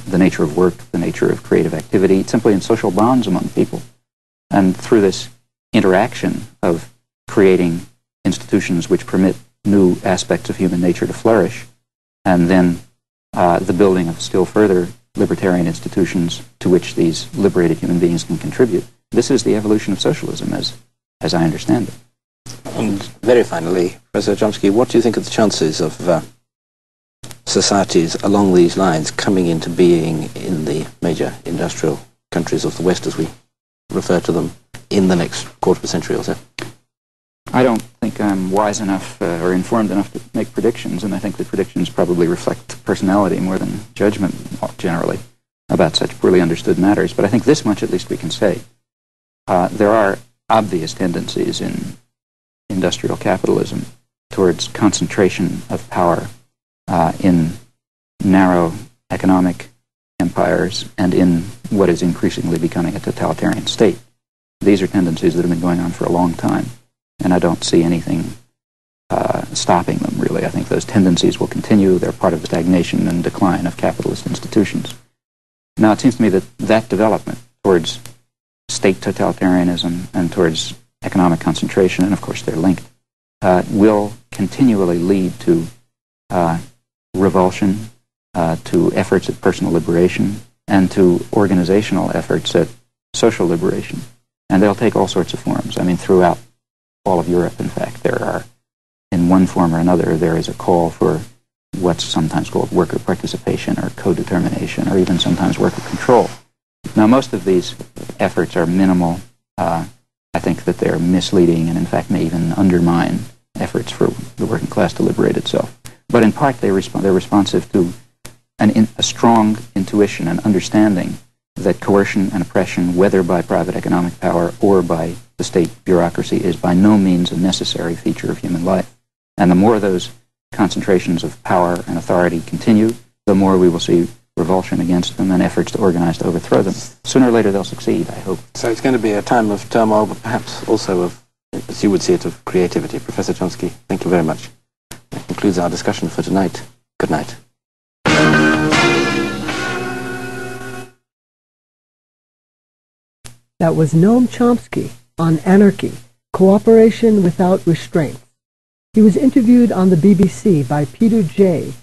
in the nature of work, the nature of creative activity, simply in social bonds among people. And through this interaction of creating institutions which permit new aspects of human nature to flourish, and then the building of still further libertarian institutions to which these liberated human beings can contribute. This is the evolution of socialism as I understand it. And very finally, Professor Chomsky, what do you think of the chances of societies along these lines coming into being in the major industrial countries of the West, as we refer to them, in the next quarter of a century or so? I don't think I'm wise enough or informed enough to make predictions, and I think the predictions probably reflect personality more than judgment generally about such poorly understood matters. But I think this much at least we can say. There are obvious tendencies in industrial capitalism towards concentration of power in narrow economic empires and in what is increasingly becoming a totalitarian state. These are tendencies that have been going on for a long time, and I don't see anything stopping them, really. I think those tendencies will continue. They're part of the stagnation and decline of capitalist institutions. Now, it seems to me that that development towards state totalitarianism and towards economic concentration, and of course they're linked, will continually lead to revulsion, to efforts at personal liberation, and to organizational efforts at social liberation. And they'll take all sorts of forms. I mean, throughout all of Europe, in fact, there are, in one form or another, there is a call for what's sometimes called worker participation or co-determination, or even sometimes worker control. Now, most of these efforts are minimal. I think that they're misleading and, in fact, may even undermine efforts for the working class to liberate itself. But in part, they're responsive to a strong intuition and understanding that coercion and oppression, whether by private economic power or by the state bureaucracy, is by no means a necessary feature of human life. And the more those concentrations of power and authority continue, the more we will see revulsion against them and efforts to organize to overthrow them. Sooner or later they'll succeed, I hope. So it's going to be a time of turmoil, but perhaps also of, as you would see it, of creativity. Professor Chomsky, thank you very much. That concludes our discussion for tonight. Good night. That was Noam Chomsky on Anarchy, Cooperation Without Restraints. He was interviewed on the BBC by Peter J.